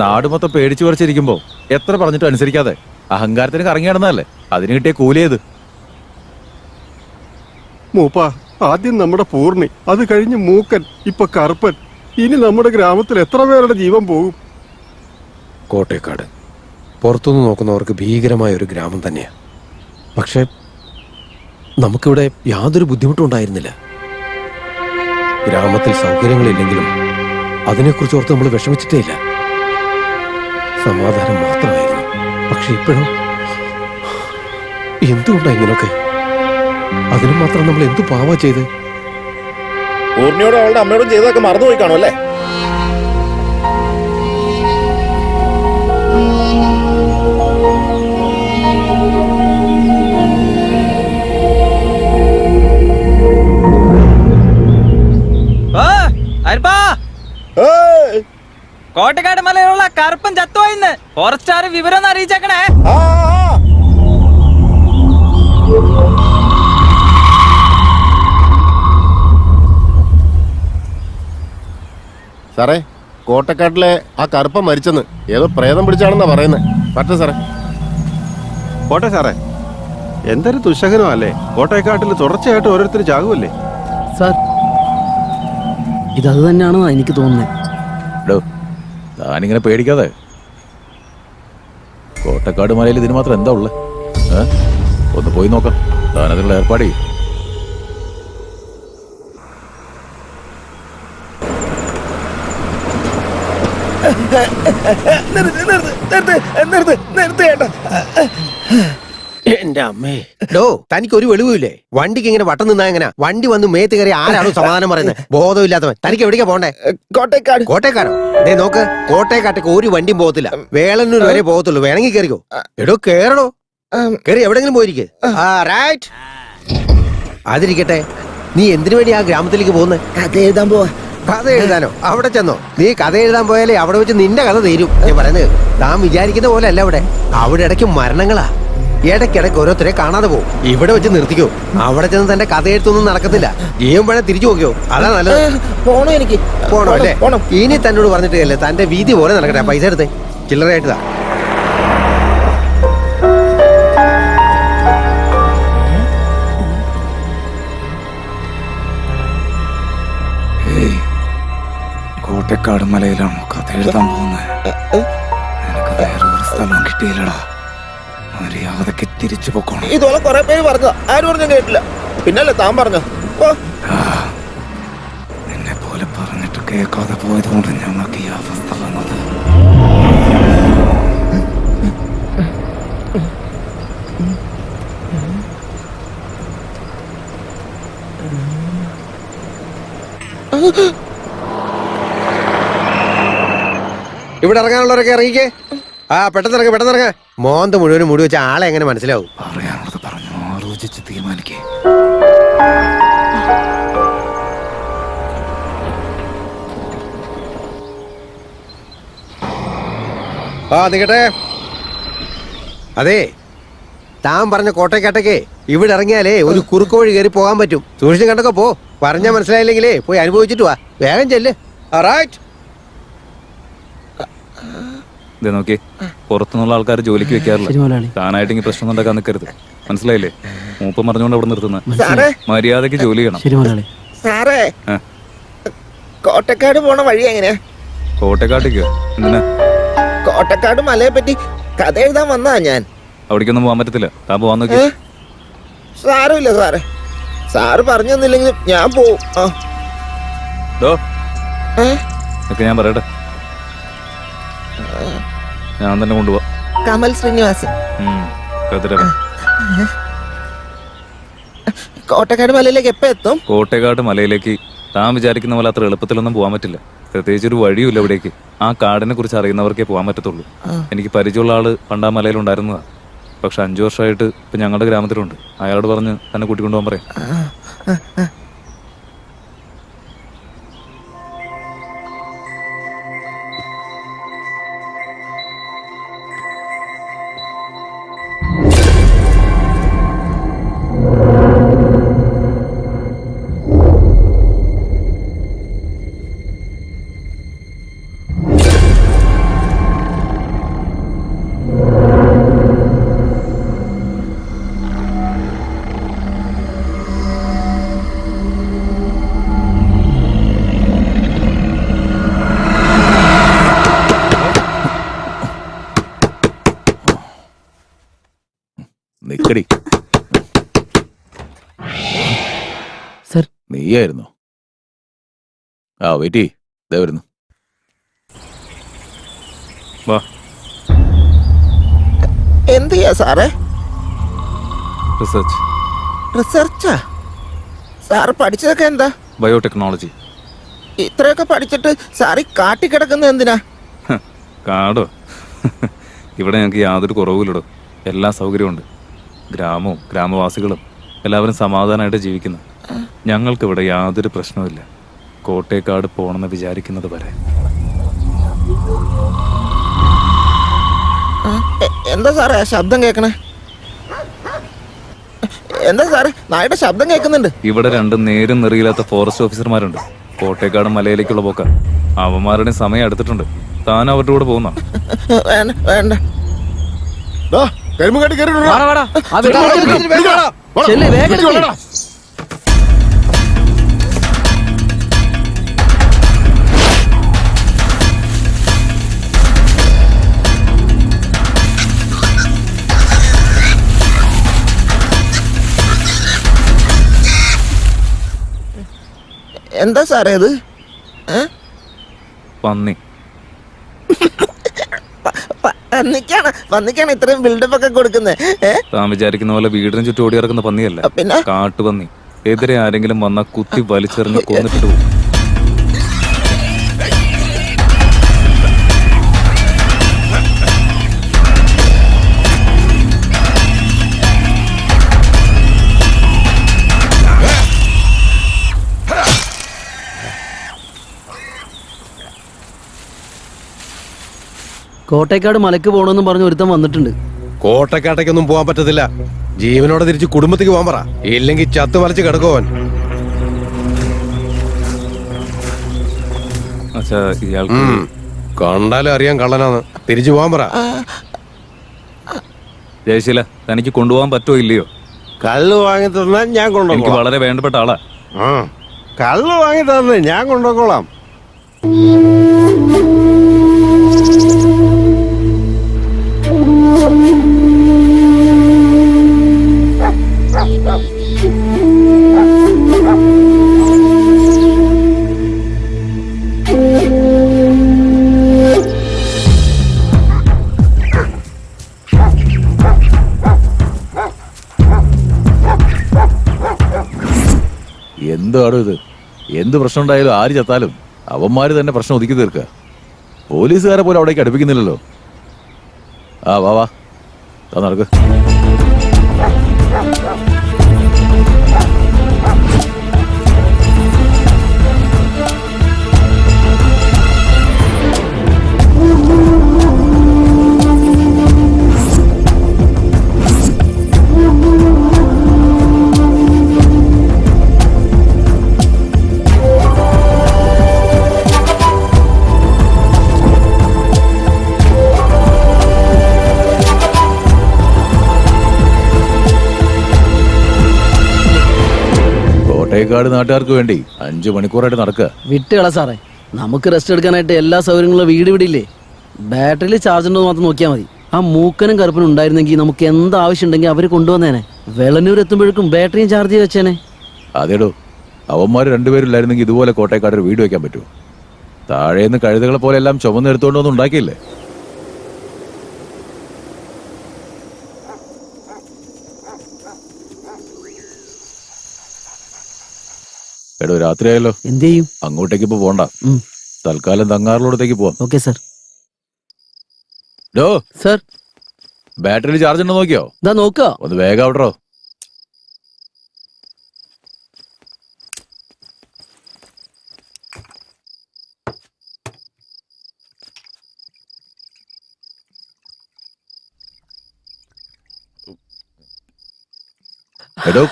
നാട് മൊത്തം പേടിച്ചു പറിച്ചിരിക്കുമ്പോ എത്ര പറഞ്ഞിട്ടും അനുസരിക്കാതെ അഹങ്കാരത്തിന് കറങ്ങി നടന്നതല്ലേ, അതിന് കിട്ടിയ കൂലിയത്. മൂപ്പ, ആദ്യം നമ്മുടെ പൂർണ്ണി, അത് കഴിഞ്ഞ് മൂക്കൻ, ഇപ്പൊ കറുപ്പൻ. ഇനി നമ്മുടെ ഗ്രാമത്തിൽ എത്ര പേരുടെ ജീവൻ പോകും? കോട്ടേക്കാട് പുറത്തുനിന്ന് നോക്കുന്നവർക്ക് ഭീകരമായ ഒരു ഗ്രാമം തന്നെയാ. പക്ഷെ നമുക്കിവിടെ യാതൊരു ബുദ്ധിമുട്ടും ഉണ്ടായിരുന്നില്ല. ഗ്രാമത്തിൽ സൗകര്യങ്ങളില്ലെങ്കിലും അതിനെക്കുറിച്ച് ഓർത്ത് നമ്മൾ വിഷമിച്ചിട്ടേ ഇല്ല. സമാധാനം മാത്രമായിരുന്നു. പക്ഷെ ഇപ്പോഴും എന്തുകൊണ്ടാ ഇങ്ങനൊക്കെ? അതിന് മാത്രം നമ്മൾ എന്തു പാവാ ചെയ്ത്? പൂർണ്ണിയോടും അവളുടെ അമ്മയോടും ചെയ്തതൊക്കെ മറന്നുപോയി കാണും അല്ലേ? കോട്ടക്കാട് മലയിലുള്ള കറുപ്പൻ ചത്തുപോയിന്ന് ഫോറസ്റ്റാർ വിവരം ഒന്ന് അറിയിച്ചേക്കണേ. സാറേ, കോട്ടക്കാട്ടിലെ ആ കറുപ്പൻ മരിച്ചെന്ന് ഏതോ പ്രേതം പിടിച്ചാണെന്നാ പറയുന്നത്. പറ്റേ സാറേ. പോട്ടെ സാറേ, എന്തൊരു ദുശകനമല്ലേ. കോട്ടയക്കാട്ടിൽ തുടർച്ചയായിട്ട് ഓരോരുത്തർ ചാകുമല്ലേ സാർ? ഇതത് തന്നെയാണോ എനിക്ക് തോന്നുന്നത്. താനിങ്ങനെ പേടിക്കാതെ. കോട്ടക്കാട് മലയിൽ ഇതിന് മാത്രം എന്താ ഉള്ളത്? ഒന്ന് പോയി നോക്കാം. താനതിനുള്ള ഏർപ്പാട് ചെയ്യും. എന്റെ അമ്മേ, ഡോ തനിക്ക് ഒരു വെളിവില്ലേ? വണ്ടിക്ക് ഇങ്ങനെ വട്ടം നിന്നാ എങ്ങനെ? വണ്ടി വന്ന് മേത്ത് കയറി ആരാണോ സമാധാനം പറയുന്നത്? ബോധമില്ലാത്തവൻ. തനിക്ക് എവിടേക്കാ പോണ്ടേ? കോട്ടയക്കാട്. കോട്ടയക്കാരോ? ദേ നോക്ക്, കോട്ടയക്കാട്ടേക്ക് ഒരു വണ്ടിയും പോകത്തില്ല. വേളന്നൂർ വരെ പോകത്തുള്ളൂ. വേണമെങ്കിൽ കയറിക്കോ. എടോ കേറണോ? കയറി എവിടെങ്കിലും പോയിരിക്കേ. റൈറ്റ്. അതിരിക്കട്ടെ, നീ എന്തിനു വേണ്ടി ആ ഗ്രാമത്തിലേക്ക് പോകുന്നത്? കഥ എഴുതാൻ പോവാ. കഥ എഴുതാനോ? അവിടെ ചെന്നോ? നീ കഥ എഴുതാൻ പോയാലേ അവിടെ വെച്ച് നിന്റെ കഥ തീരും. ഞാൻ പറയുന്നത് താൻ വിചാരിക്കുന്ന പോലെ അല്ല. അവിടെ ഇടയ്ക്ക് മരണങ്ങളാ. ഇടയ്ക്കിടയ്ക്ക് ഓരോരുത്തരെ കാണാതെ പോകും. ഇവിടെ വെച്ച് നിർത്തിക്കോ. അവിടെ ചെന്ന് തന്റെ കഥ എഴുത്തൊന്നും നടക്കത്തില്ല. ജീവൻ വേണേ തിരിച്ചു നോക്കിയോ? അതാ നല്ലത്. പോണോ? എനിക്ക് പോണോ അല്ലേ? ഇനി തന്നോട് പറഞ്ഞിട്ടല്ലേ, തന്റെ വീതി പോലെ നടക്കട്ടെ. പൈസ എടുത്തേ, ചില്ലറയായിട്ടാ. കോട്ടക്കാട് മലയിലാണോ കഥ എഴുതാൻ പോകുന്നത്? എനിക്ക് വേറൊരു സ്ഥലം കിട്ടിയില്ലടാ. മര്യാദക്ക് തിരിച്ചു പോക്കണം. ഇതുപോലെ കുറെ പേര് പറഞ്ഞു, ആരും പറഞ്ഞു കേട്ടില്ല. പിന്നല്ലേ താൻ പറഞ്ഞു. നിന്നെ പോലെ പറഞ്ഞിട്ട് കേൾക്കാതെ പോയതുകൊണ്ട് ഞങ്ങൾക്ക് ഈ അവസ്ഥ വന്നത്. ഇവിടെ ഇറങ്ങാനുള്ളവരൊക്കെ ഇറങ്ങിക്കേ. പെട്ടെന്നിറങ്ങ. മോന്ത മുഴുവനും മുടി വെച്ച ആളെ എങ്ങനെ മനസ്സിലാവും? പറയാനുള്ളത് പറഞ്ഞു, ആലോചിച്ച് തീരുമാനിക്കേ. നിക്കട്ടെ. അതെ, താൻ പറഞ്ഞ കോട്ടയക്കാട്ടേക്ക് ഇവിടെ ഇറങ്ങിയാലേ ഒരു കുറുക്ക് വഴി കയറി പോകാൻ പറ്റും. സൂക്ഷിച്ചും കണ്ടൊക്കെ പോ. പറഞ്ഞാ മനസ്സിലായില്ലെങ്കിലേ പോയി അനുഭവിച്ചിട്ട് വാ. വേഗം ചെല്ല്. റൈറ്റ്. നോക്കി, പുറത്തുനിന്നുള്ള ആൾക്കാർ ജോലിക്ക് വെക്കാറില്ല. താനായിട്ട് ഇങ്ങനെ പ്രശ്നം ഉണ്ടാക്കാൻ നിൽക്കരുത്. മനസ്സിലായില്ലേ? മൂപ്പം പറഞ്ഞുകൊണ്ട് അവിടെ നിർത്തുന്ന. മര്യാദക്ക് ജോലി ചെയ്യണം. സാറേ, കോട്ടക്കാട് പോണ വഴി എങ്ങനെയാ? കോട്ടക്കാട്ടേക്കോ? എന്തിനാ? കോട്ടക്കാട് മലയെ പറ്റി കഥ എഴുതാൻ വന്നതാ ഞാൻ. അവിടേക്കൊന്നും പോകാൻ പറ്റത്തില്ല. താൻ പോവാൻ നോക്കി. സാരമില്ല സാറേ, സാറ് പറഞ്ഞു തന്നില്ലെങ്കിൽ ഞാൻ പോവും. ഞാൻ പറയട്ടെ, ഞാൻ തന്നെ കൊണ്ടുപോവാ. കമൽ ശ്രീനിവാസൻ. കോട്ടക്കാട് മലയിലേക്ക് എപ്പോ എത്തും? കോട്ടക്കാട് മലയിലേക്ക് താൻ വിചാരിക്കുന്ന പോലെ അത്ര എളുപ്പത്തിലൊന്നും പോകാൻ പറ്റില്ല. പ്രത്യേകിച്ച് ഒരു വഴിയുമില്ല ഇവിടേക്ക്. ആ കാടിനെ കുറിച്ച് അറിയുന്നവർക്കേ പോകാൻ പറ്റത്തുള്ളൂ. എനിക്ക് പരിചയമുള്ള ആള് പണ്ടാ മലയിലുണ്ടായിരുന്നതാ. പക്ഷെ 5 വർഷമായിട്ട് ഇപ്പൊ ഞങ്ങളുടെ ഗ്രാമത്തിലുണ്ട്. അയാളോട് പറഞ്ഞ് തന്നെ കൂട്ടിക്കൊണ്ടുപോകാൻ പറയാം. നീയായിരുന്നു. ആ വെയിറ്റ് ഇതേ വരുന്നു. വാ. എന്ത് ചെയ്യാ സാറേ? റിസർച്ച്. റിസർച്ചാ? സാറ് പഠിച്ചതൊക്കെ എന്താ? ബയോടെക്നോളജി. ഇത്രയൊക്കെ പഠിച്ചിട്ട് സാറ് ഈ കാട്ടിക്കിടക്കുന്നത് എന്തിനാ? കാടോ? ഇവിടെ ഞങ്ങൾക്ക് യാതൊരു കുറവുമില്ലടോ. എല്ലാ സൗകര്യമുണ്ട്. ഗ്രാമവും ഗ്രാമവാസികളും എല്ലാവരും സമാധാനമായിട്ട് ജീവിക്കുന്നു. ഞങ്ങൾക്കിവിടെ യാതൊരു പ്രശ്നവുമില്ല. കോട്ടേക്കാട് പോകണമെന്ന് വിചാരിക്കുന്നത് വരെ. എന്താ സാറേ ആ ശബ്ദം കേൾക്കണേ? എന്താ സാറേ നായുടെ ശബ്ദം കേൾക്കുന്നുണ്ട്? ഇവിടെ രണ്ട് നേരും നെറിയില്ലാത്ത ഫോറസ്റ്റ് ഓഫീസർമാരുണ്ട്. കോട്ടേക്കാട് മലയിലേക്കുള്ള പോക്ക. അവന്മാരുടെ സമയം എടുത്തിട്ടുണ്ട്. താൻ അവരുടെ കൂടെ പോകുന്ന? വേണ്ട വേണ്ട. കരിമ്പുകാട്ടി വാടാ, വാടാ. ആ വെടി എടുക്ക്. ചെല്ല്, വേഗം എടുക്ക്. എന്താ സാറേ ഇത്? പന്നി. പന്നിക്കാണ് ഇത്രയും ബിൽഡപ്പ് ഒക്കെ കൊടുക്കുന്നത്? താൻ വിചാരിക്കുന്ന പോലെ വീടിന് ചുറ്റും ഓടി ഇറക്കുന്ന പന്നിയല്ല. പിന്നെ? കാട്ടുപന്നി. എതിരെ ആരെങ്കിലും വന്നാൽ കുത്തി വലിച്ചെറിഞ്ഞ് കൊന്നിട്ട് പോകും. കോട്ടേക്കാട് മലക്ക് പോകണമെന്നും പറഞ്ഞ് ഒരുത്തം വന്നിട്ടുണ്ട്. കോട്ടക്കാട്ടേക്കൊന്നും പോകാൻ പറ്റത്തില്ല. ജീവനോടെ തിരിച്ച് കുടുംബത്തേക്ക് പോകാൻ പറ. ഇല്ലെങ്കിൽ ചത്തു മലച്ച് കിടക്കുവാൻ. അച്ഛാ, ഇയാൾക്ക് കണ്ടാലും അറിയാൻ കള്ളനാന്ന്. തിരിച്ചു പോകാൻ പറ. ജയശീല, തനിക്ക് കൊണ്ടുപോകാൻ പറ്റുമോ ഇല്ലയോ? കള്ള് വാങ്ങി തന്നാൽ ഞാൻ എനിക്ക് കൊണ്ടുപോകാം. വളരെ വേണ്ടപ്പെട്ട ആളാ. കള്ള് വാങ്ങി തന്നെ ഞാൻ കൊണ്ടുപോയിക്കോളാം. എന്താണ് ഇത്? എന്ത് പ്രശ്നം ഉണ്ടായാലും ആര് ചത്താലും അവന്മാര് തന്നെ പ്രശ്നം ഒതുക്കി തീർക്കുക. പോലീസുകാരെ പോലും അവിടേക്ക് അടുപ്പിക്കുന്നില്ലല്ലോ. ആ വാ വാ, നടക്ക്. കോട്ടേക്കാട് നാട്ടുകാർക്ക് വേണ്ടി 5 മണിക്കൂറായിട്ട് നടക്കുക. വിട്ടുകള സാറേ, നമുക്ക് റെസ്റ്റ് എടുക്കാനായിട്ട് എല്ലാ സൗകര്യങ്ങളും വീട് വിടില്ലേ. ബാറ്ററിയിൽ ചാർജ് ഉണ്ടോ മാത്രം നോക്കിയാൽ മതി. ആ മൂക്കനും കറുപ്പനും ഉണ്ടായിരുന്നെങ്കിൽ നമുക്ക് എന്ത് ആവശ്യം ഉണ്ടെങ്കിൽ അവർ കൊണ്ടുവന്നേനെ. വെളന്നൂർ എത്തുമ്പോഴേക്കും ബാറ്ററിയും ചാർജ് ചെയ്ത് വെച്ചേനെ. അതേടോ, അവന്മാർ രണ്ടുപേരില്ലായിരുന്നെങ്കിൽ ഇതുപോലെ കോട്ടേക്കാട് ഒരു വീട് വെക്കാൻ പറ്റുമോ? താഴേന്ന് കഴുതകളെ പോലെ എല്ലാം ചുമന്നെടുത്തോണ്ടൊന്നും ഉണ്ടാക്കിയില്ലേ? എടോ, രാത്രിയായല്ലോ. എന്ത് ചെയ്യും? അങ്ങോട്ടേക്ക് ഇപ്പൊ പോണ്ട. തൽക്കാലം തങ്ങാറിലോടത്തേക്ക് പോവാം. Okay sir. ഡോ സാർ, ബാറ്ററിയിൽ ചാർജ് ഉണ്ടോ നോക്കിയോ? ഇതാ നോക്കുക. ഒന്ന് വേഗം ആവട്ടോ. എടോ,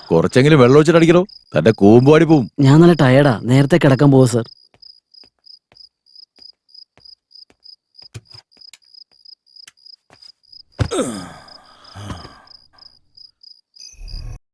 കുറച്ചെങ്കിലും വെള്ളം ഒഴിച്ചിട്ടടിക്കണോ, തന്റെ കൂമ്പുപാടി പോവും. ഞാൻ നല്ല ടയർഡാ, നേരത്തെ കിടക്കാൻ പോവാ സാർ.